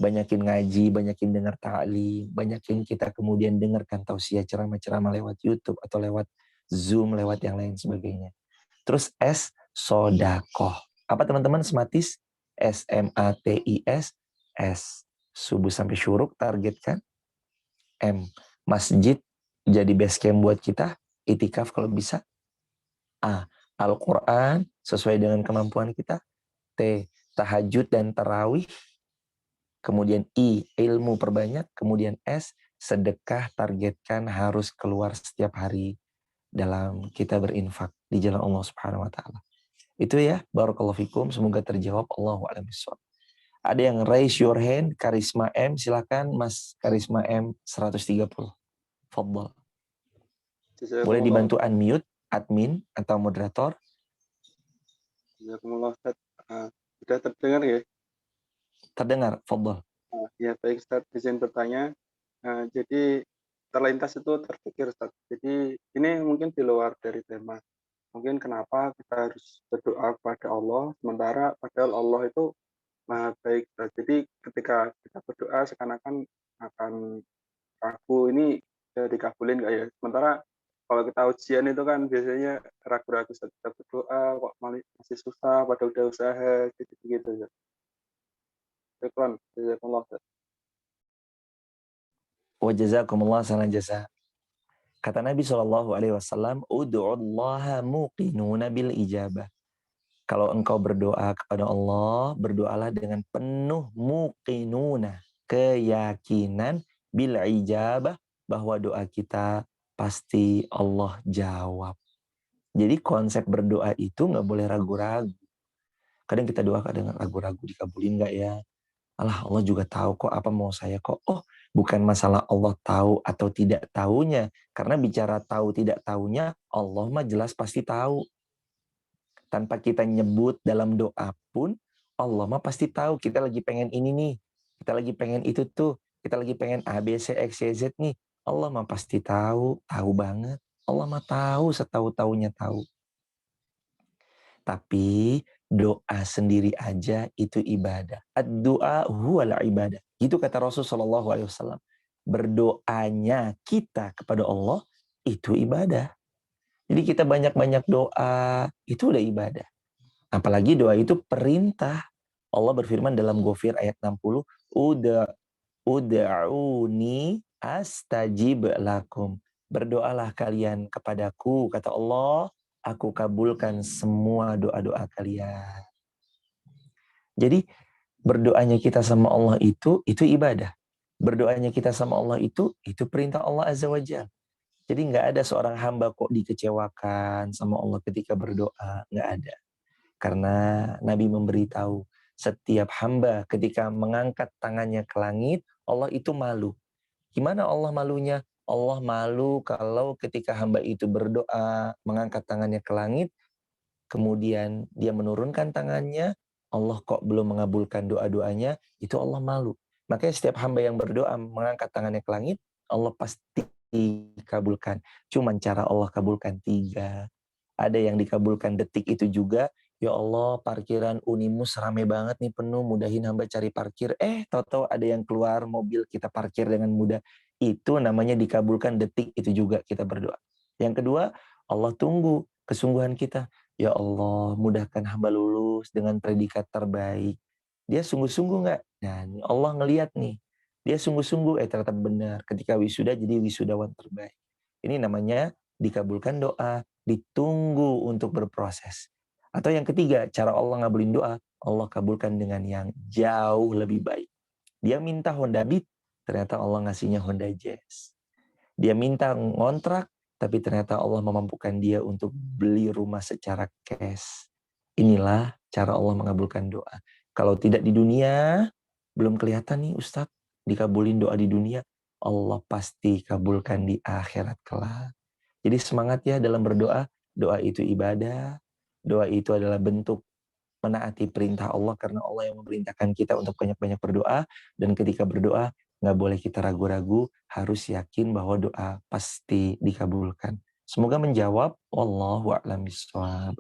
Banyakin ngaji, banyakin dengar ta'lim, banyakin kita kemudian dengarkan tausiah ceramah-ceramah lewat YouTube atau lewat Zoom, lewat yang lain sebagainya. Terus S, sodakoh. Apa teman-teman sematis? S-M-A-T-I-S, S, subuh sampai syuruk, targetkan. M, masjid, jadi base camp buat kita, itikaf kalau bisa. A, Al-Quran, sesuai dengan kemampuan kita. T, tahajud dan tarawih. Kemudian I, ilmu perbanyak. Kemudian S, sedekah, targetkan harus keluar setiap hari dalam kita berinfak di jalan Allah Subhanahu wa taala. Itu ya, barakallahu fikum, semoga terjawab. Allahu a'lam bishawab. Ada yang raise your hand, Karisma M, silakan Mas Karisma M 130. Fadhal. Boleh dibantu unmute admin atau moderator? Jazakumullah Ustaz. Sudah terdengar ya? Terdengar, fadhal. Ya baik Ustaz, izin bertanya. Jadi terlintas itu terpikir Ustaz. Jadi ini mungkin di luar dari tema. Mungkin kenapa kita harus berdoa kepada Allah, sementara padahal Allah itu maha baik Ustaz. Jadi ketika kita berdoa seakan-akan akan ragu ini dikabulin nggak ya? Sementara kalau kita ujian itu kan biasanya ragu-ragu Ustaz. Kita berdoa kok masih susah, padahal udah usaha, gitu-gitu ya. Syukran, jazakumullah Ustaz. Wa jazakumullah salam jasa. Kata Nabi SAW, Udu'ullaha muqinuna bil ijabah. Kalau engkau berdoa kepada Allah, berdoalah dengan penuh muqinuna, keyakinan bil ijabah, bahwa doa kita pasti Allah jawab. Jadi konsep berdoa itu nggak boleh ragu-ragu. Kadang kita doa kadang ragu-ragu, dikabulin nggak ya? Allah juga tahu kok apa mau saya kok. Oh, bukan masalah Allah tahu atau tidak tahunya. Karena bicara tahu tidak tahunya, Allah mah jelas pasti tahu. Tanpa kita nyebut dalam doa pun, Allah mah pasti tahu kita lagi pengen ini nih. Kita lagi pengen itu tuh. Kita lagi pengen A, B, C, X, Y, Z nih. Allah mah pasti tahu, tahu banget. Allah mah tahu, setahu-tahunya tahu. Tapi doa sendiri aja itu ibadah. Ad-du'a huwal ibadah. Gitu kata Rasulullah SAW. Berdoanya kita kepada Allah itu ibadah. Jadi kita banyak-banyak doa, itu udah ibadah. Apalagi doa itu perintah. Allah berfirman dalam Ghafir ayat 60, Ud'uni astajib lakum. Berdoalah kalian kepadaku, kata Allah, aku kabulkan semua doa-doa kalian. Jadi berdoanya kita sama Allah itu ibadah. Berdoanya kita sama Allah itu perintah Allah Azza wa Jalla. Jadi nggak ada seorang hamba kok dikecewakan sama Allah ketika berdoa, nggak ada. Karena Nabi memberitahu setiap hamba ketika mengangkat tangannya ke langit, Allah itu malu. Gimana Allah malunya? Allah malu kalau ketika hamba itu berdoa, mengangkat tangannya ke langit, kemudian dia menurunkan tangannya, Allah kok belum mengabulkan doa-doanya, itu Allah malu. Makanya setiap hamba yang berdoa mengangkat tangannya ke langit, Allah pasti kabulkan. Cuman cara Allah kabulkan 3. Ada yang dikabulkan detik itu juga, ya Allah parkiran Unimus rame banget nih penuh, mudahin hamba cari parkir. Tahu-tahu ada yang keluar mobil, kita parkir dengan mudah. Itu namanya dikabulkan detik itu juga kita berdoa. Yang kedua, Allah tunggu kesungguhan kita. Ya Allah, mudahkan hamba lulus dengan predikat terbaik. Dia sungguh-sungguh nggak? Nah, Allah ngelihat nih. Dia sungguh-sungguh, ternyata benar. Ketika wisuda jadi wisudawan terbaik. Ini namanya dikabulkan doa, ditunggu untuk berproses. Atau yang ketiga, cara Allah ngabulin doa, Allah kabulkan dengan yang jauh lebih baik. Dia minta Honda Beat, ternyata Allah ngasihnya Honda Jazz. Dia minta ngontrak, tapi ternyata Allah memampukan dia untuk beli rumah secara cash. Inilah cara Allah mengabulkan doa. Kalau tidak di dunia, belum kelihatan nih Ustadz, dikabulin doa di dunia, Allah pasti kabulkan di akhirat kelak. Jadi semangat ya dalam berdoa. Doa itu ibadah. Doa itu adalah bentuk menaati perintah Allah karena Allah yang memerintahkan kita untuk banyak-banyak berdoa. Dan ketika berdoa, nggak boleh kita ragu-ragu, harus yakin bahwa doa pasti dikabulkan. Semoga menjawab. Wallahu a'lam bishawab.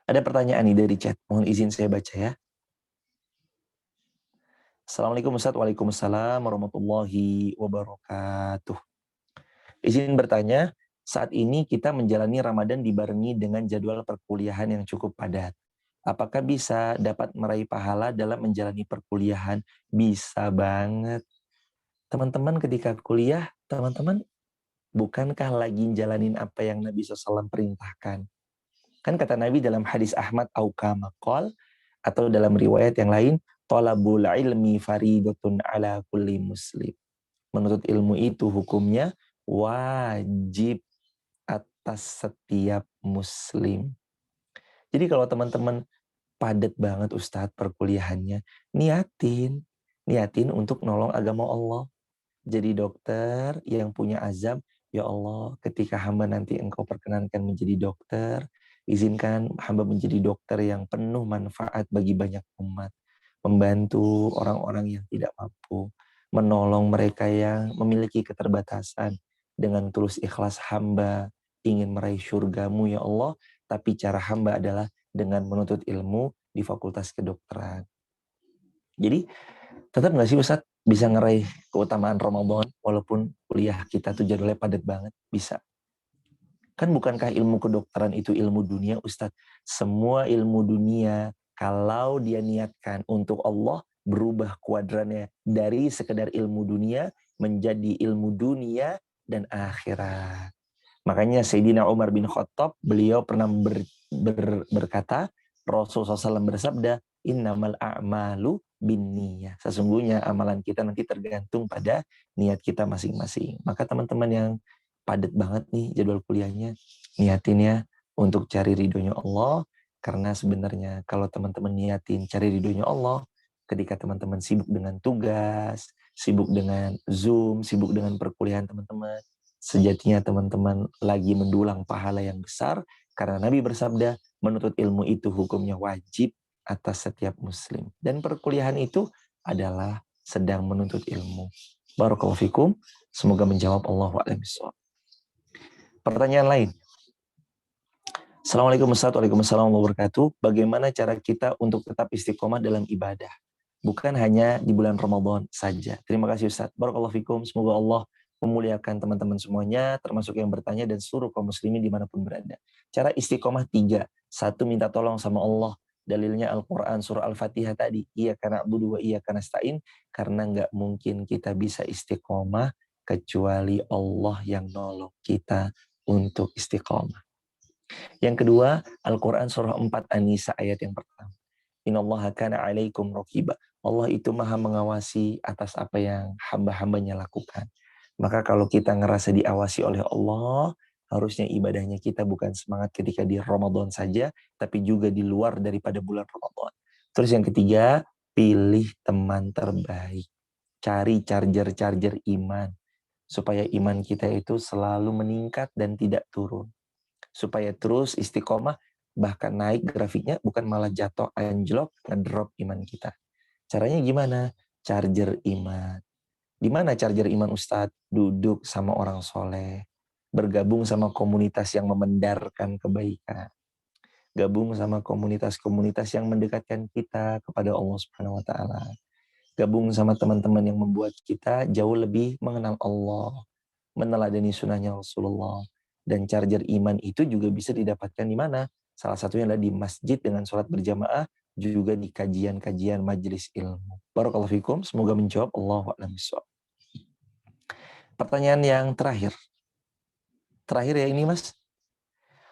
Ada pertanyaan nih dari chat. Mohon izin saya baca ya. Assalamualaikum Ustaz. Waalaikumsalam warahmatullahi wabarakatuh. Izin bertanya, saat ini kita menjalani Ramadan dibarengi dengan jadwal perkuliahan yang cukup padat. Apakah bisa dapat meraih pahala dalam menjalani perkuliahan? Bisa banget. Teman-teman ketika kuliah, teman-teman bukankah lagi jalanin apa yang Nabi SAW perintahkan? Kan kata Nabi dalam hadis Ahmad aukama qol, atau dalam riwayat yang lain, thalabul ilmi faridatun ala kulli muslim. Menuntut ilmu itu hukumnya wajib atas setiap muslim. Jadi kalau teman-teman padat banget Ustadz perkuliahannya, niatin untuk nolong agama Allah. Jadi dokter yang punya azam, ya Allah ketika hamba nanti engkau perkenankan menjadi dokter, izinkan hamba menjadi dokter yang penuh manfaat bagi banyak umat. Membantu orang-orang yang tidak mampu, menolong mereka yang memiliki keterbatasan. Dengan tulus ikhlas hamba ingin meraih syurgamu ya Allah, tapi cara hamba adalah dengan menuntut ilmu di fakultas kedokteran. Jadi tetap nggak sih Ustadz bisa ngeraih keutamaan Ramadan walaupun kuliah kita tuh jadwalnya padat banget? Bisa. Kan bukankah ilmu kedokteran itu ilmu dunia Ustadz? Semua ilmu dunia kalau dia niatkan untuk Allah berubah kuadrannya dari sekedar ilmu dunia menjadi ilmu dunia dan akhirat. Makanya Sayyidina Umar bin Khattab, beliau pernah berkata, Rasulullah SAW bersabda, innamal a'malu binniyah. Sesungguhnya amalan kita nanti tergantung pada niat kita masing-masing. Maka teman-teman yang padat banget nih jadwal kuliahnya, niatinnya untuk cari ridhonya Allah. Karena sebenarnya kalau teman-teman niatin cari ridhonya Allah, ketika teman-teman sibuk dengan tugas, sibuk dengan Zoom, sibuk dengan perkuliahan teman-teman, sejatinya teman-teman lagi mendulang pahala yang besar karena Nabi bersabda menuntut ilmu itu hukumnya wajib atas setiap muslim dan perkuliahan itu adalah sedang menuntut ilmu. Barakallahu fikum, semoga menjawab. Allahu a'lam bishawab. Pertanyaan lain. Assalamualaikum warahmatullahi wabarakatuh. Bagaimana cara kita untuk tetap istiqomah dalam ibadah? Bukan hanya di bulan Ramadan saja. Terima kasih Ustaz. Barakallahu fikum. Semoga Allah memuliakan teman-teman semuanya, termasuk yang bertanya dan seluruh kaum muslimin dimanapun berada. Cara istiqomah 3. 1, minta tolong sama Allah. Dalilnya Al-Quran surah Al-Fatihah tadi. Iyyaka na'budu wa iyyaka nasta'in. Karena nggak mungkin kita bisa istiqomah kecuali Allah yang nolong kita untuk istiqomah. Yang kedua, Al-Quran surah 4 An-Nisa ayat yang pertama. Innallaha kana 'alaikum raqiba. Allah itu maha mengawasi atas apa yang hamba-hambanya lakukan. Maka kalau kita ngerasa diawasi oleh Allah, harusnya ibadahnya kita bukan semangat ketika di Ramadan saja, tapi juga di luar daripada bulan Ramadan. Terus yang ketiga, pilih teman terbaik. Cari charger-charger iman. Supaya iman kita itu selalu meningkat dan tidak turun. Supaya terus istiqomah, bahkan naik grafiknya, bukan malah jatuh anjlok, ngedrop iman kita. Caranya gimana? Charger iman. Di mana charger iman Ustadz? Duduk sama orang soleh. Bergabung sama komunitas yang memendarkan kebaikan. Gabung sama komunitas-komunitas yang mendekatkan kita kepada Allah Subhanahu wa Ta'ala. Gabung sama teman-teman yang membuat kita jauh lebih mengenal Allah, meneladani sunnahnya Rasulullah. Dan charger iman itu juga bisa didapatkan di mana? Salah satunya adalah di masjid dengan sholat berjamaah, juga di kajian-kajian majelis ilmu. Barakallahu fikum, semoga menjawab. Allahu a'lam bishawab. Pertanyaan yang terakhir. Terakhir ya ini Mas.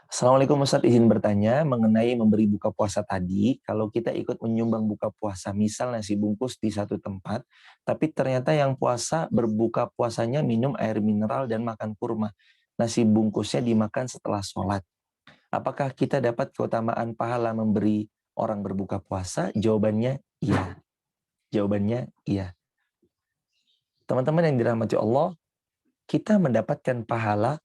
Assalamualaikum Ustaz, izin bertanya mengenai memberi buka puasa tadi. Kalau kita ikut menyumbang buka puasa, misal nasi bungkus di satu tempat, tapi ternyata yang puasa berbuka puasanya minum air mineral dan makan kurma. Nasi bungkusnya dimakan setelah sholat. Apakah kita dapat keutamaan pahala memberi orang berbuka puasa? Jawabannya iya. Jawabannya iya. Teman-teman yang dirahmati Allah, kita mendapatkan pahala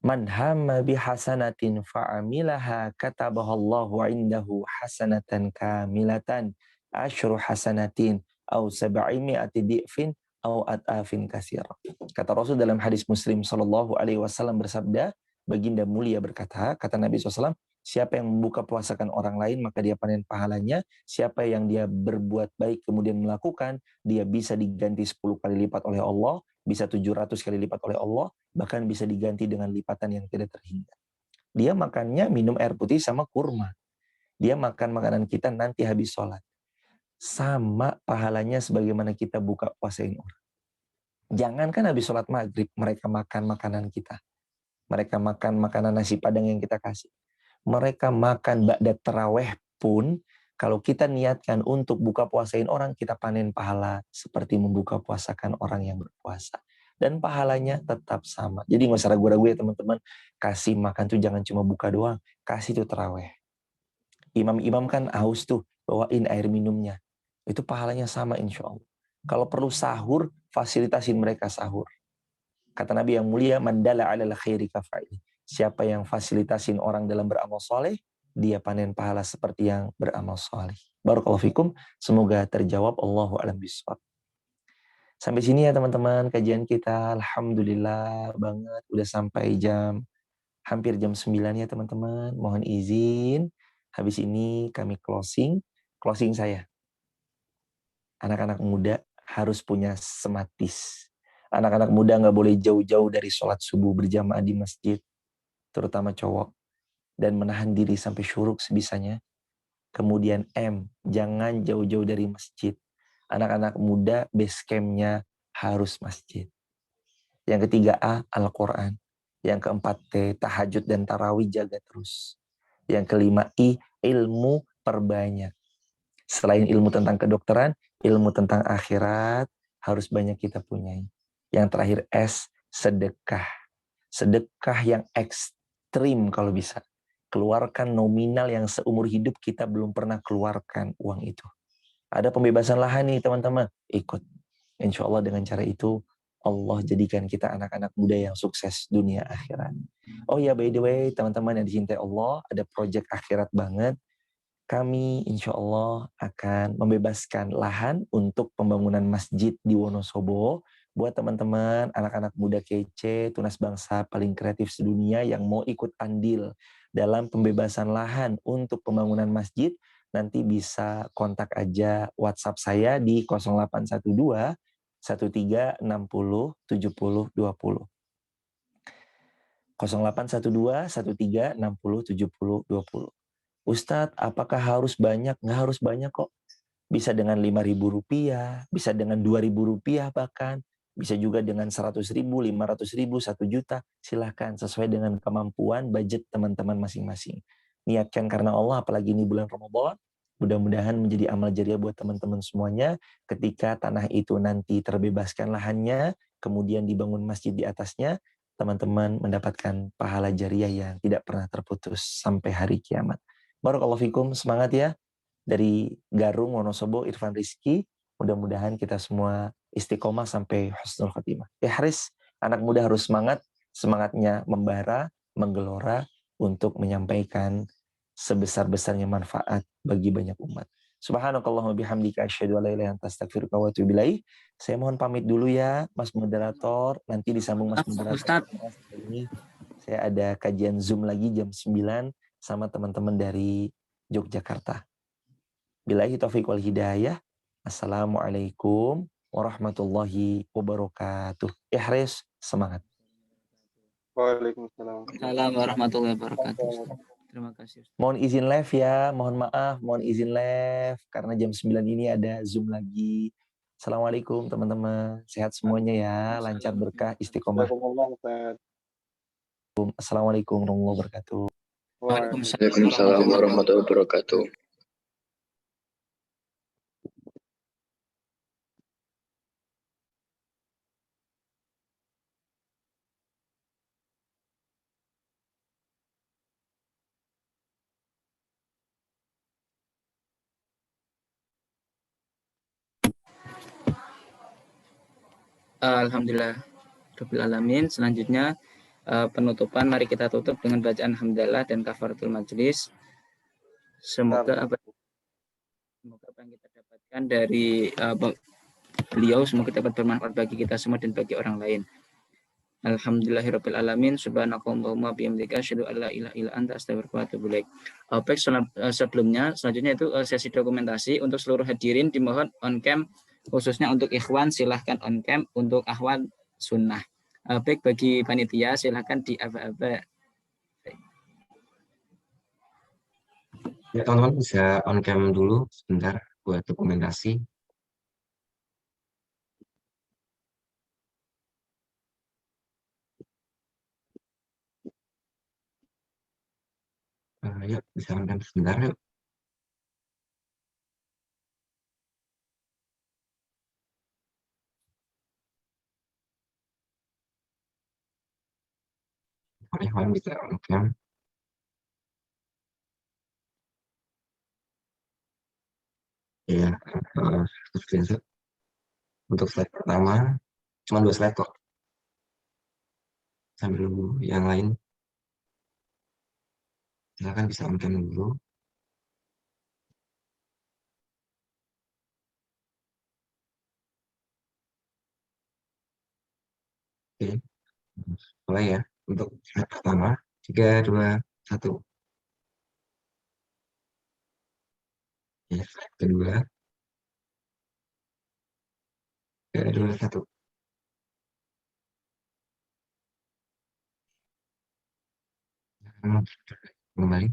man hamma bihasanatin fa'amilaha katabahallahu indahu hasanatan kamilatan asyru hasanatin au sab'imi'ati di'fin au at'afin kasir. Kata Rasul dalam hadis Muslim sallallahu alaihi wasallam bersabda, baginda mulia berkata, kata Nabi SAW, siapa yang membuka puasakan orang lain maka dia panen pahalanya, siapa yang dia berbuat baik kemudian melakukan, dia bisa diganti 10 kali lipat oleh Allah, bisa 700 kali lipat oleh Allah, bahkan bisa diganti dengan lipatan yang tidak terhingga. Dia makannya minum air putih sama kurma. Dia makan makanan kita nanti habis sholat. Sama pahalanya sebagaimana kita buka puasain orang. Jangankan habis sholat maghrib, mereka makan makanan kita. Mereka makan makanan nasi padang yang kita kasih. Mereka makan ba'da taraweh pun, kalau kita niatkan untuk buka puasain orang, kita panen pahala seperti membuka puasakan orang yang berpuasa. Dan pahalanya tetap sama. Jadi nggak usah ragu-ragu ya teman-teman. Kasih makan tuh jangan cuma buka doang. Kasih tuh taraweh. Imam-imam kan haus tuh, bawain air minumnya. Itu pahalanya sama insya Allah. Kalau perlu sahur, fasilitasin mereka sahur. Kata Nabi yang mulia, mandala alal khairi kafa'il. Siapa yang fasilitasin orang dalam beramal soleh, dia panen pahala seperti yang beramal soleh. Barakallahu fikum, semoga terjawab. Allahu a'lam bishawab. Sampai sini ya teman-teman kajian kita. Alhamdulillah banget udah sampai hampir jam 9 ya teman-teman. Mohon izin, habis ini kami closing saya. Anak-anak muda harus punya sematis. Anak-anak muda nggak boleh jauh-jauh dari sholat subuh berjamaah di masjid, terutama cowok, dan menahan diri sampai syuruk sebisanya. Kemudian jangan jauh-jauh dari masjid. Anak-anak muda base camp-nya harus masjid. Yang ketiga Al-Quran. Yang keempat tahajud dan tarawih jaga terus. Yang kelima ilmu perbanyak. Selain ilmu tentang kedokteran, ilmu tentang akhirat harus banyak kita punyai. Yang terakhir sedekah. Sedekah yang ekstrim kalau bisa. Keluarkan nominal yang seumur hidup kita belum pernah keluarkan uang itu. Ada pembebasan lahan nih teman-teman, ikut. Insya Allah dengan cara itu Allah jadikan kita anak-anak muda yang sukses dunia akhirat. Oh ya by the way teman-teman yang dicintai Allah, ada project akhirat banget. Kami insya Allah akan membebaskan lahan untuk pembangunan masjid di Wonosobo. Buat teman-teman, anak-anak muda kece, tunas bangsa paling kreatif sedunia yang mau ikut andil dalam pembebasan lahan untuk pembangunan masjid, nanti bisa kontak aja WhatsApp saya di 0812 1360 70 20. 0812 1360 70 20. Ustadz, apakah harus banyak? Nggak harus banyak kok. Bisa dengan 5.000 rupiah, bisa dengan 2.000 rupiah bahkan, bisa juga dengan 100.000, 500.000, 1 juta. Silahkan sesuai dengan kemampuan budget teman-teman masing-masing. Niatkan karena Allah, apalagi ini bulan Ramadan. Mudah-mudahan menjadi amal jariah buat teman-teman semuanya. Ketika tanah itu nanti terbebaskan lahannya, kemudian dibangun masjid di atasnya, teman-teman mendapatkan pahala jariah yang tidak pernah terputus sampai hari kiamat. Barakallahu fikum, semangat ya. Dari Garung, Wonosobo, Irfan Rizky. Mudah-mudahan kita semua istiqomah sampai husnul khatimah. Ya Haris, anak muda harus semangat. Semangatnya membara, menggelora untuk menyampaikan sebesar-besarnya manfaat bagi banyak umat. Subhanakallahumma bihamdika asyhadu an la ilaha illa anta astaghfiruka wa atubu ilaik. Saya mohon pamit dulu ya, Mas moderator. Nanti disambung Mas moderator. Ustadz. Ini saya ada kajian Zoom lagi jam 9 sama teman-teman dari Yogyakarta. Billahi taufiq wal hidayah. Assalamualaikum warahmatullahi wabarakatuh. Ihris, semangat. Waalaikumsalam. Assalamualaikum warahmatullahi wabarakatuh. Terima kasih. Mohon izin live ya, mohon maaf, mohon izin live karena jam 9 ini ada Zoom lagi. Assalamualaikum teman-teman, sehat semuanya ya, lancar berkah istiqomah. Assalamualaikum warahmatullahi wabarakatuh. Waalaikumsalam warahmatullahi wabarakatuh. Alhamdulillah Rabbil Alamin. Selanjutnya penutupan, mari kita tutup dengan bacaan hamdalah dan kafaratul majlis. Semoga apa yang kita dapatkan dari beliau semoga dapat bermanfaat bagi kita semua dan bagi orang lain. Alhamdulillahirabbil alamin, subhanakallahumma bihamdika asyhadu an la ilaha illa anta astaghfiruka wa atubu ilaik. Baik, sebelumnya selanjutnya itu sesi dokumentasi untuk seluruh hadirin dimohon on cam, khususnya untuk ikhwan silahkan on cam, untuk akhwat sunnah. Baik, bagi panitia silahkan di aba-aba. Ya teman-teman bisa on cam dulu sebentar buat dokumentasi. Yuk bisa on cam sebentar yuk. Ikhwan bisa on cam. Ya, screenshot. Untuk slide pertama cuma 2 slide kok. Sambil dulu yang lain. Silakan bisa on cam dulu. Oke, mulai ya. Untuk slide pertama, 3, 2, 1. Ya, slide kedua. 3, 2, 1. Kembali.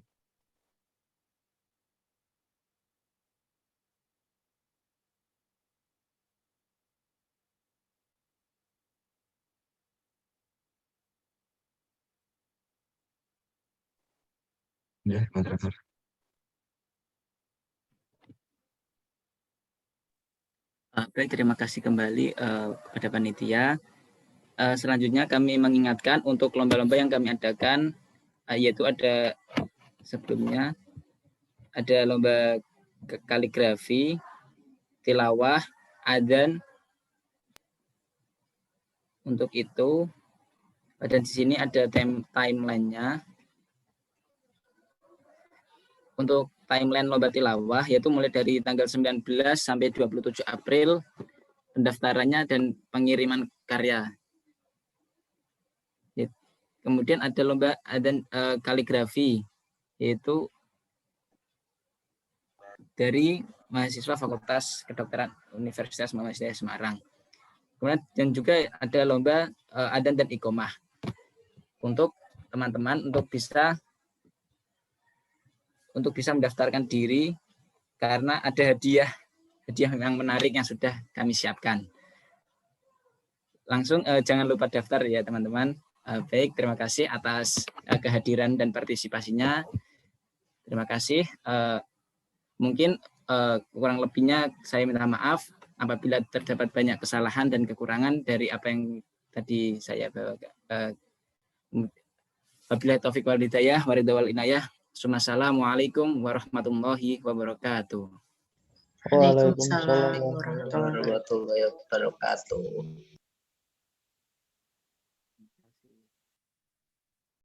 Ya, moderator. Baik, terima kasih kembali kepada panitia. Selanjutnya kami mengingatkan untuk lomba-lomba yang kami adakan, yaitu ada sebelumnya ada lomba kaligrafi, tilawah, adzan. Untuk itu, dan di sini ada timeline-nya. Untuk timeline lomba tilawah yaitu mulai dari tanggal 19 sampai 27 April pendaftarannya dan pengiriman karya. Kemudian ada lomba kaligrafi, yaitu dari mahasiswa Fakultas Kedokteran Universitas Muhammadiyah Semarang. Kemudian dan juga ada lomba adzan dan iqomah. Untuk teman-teman untuk bisa untuk bisa mendaftarkan diri karena ada hadiah yang menarik yang sudah kami siapkan. Langsung jangan lupa daftar ya teman-teman. Baik, terima kasih atas kehadiran dan partisipasinya. Terima kasih. Mungkin kurang lebihnya saya minta maaf apabila terdapat banyak kesalahan dan kekurangan dari apa yang tadi saya bawakan. Wabillahi taufiq wal hidayah, waridha wal inayah. Assalamualaikum warahmatullahi wabarakatuh. Waalaikumsalam warahmatullahi wabarakatuh.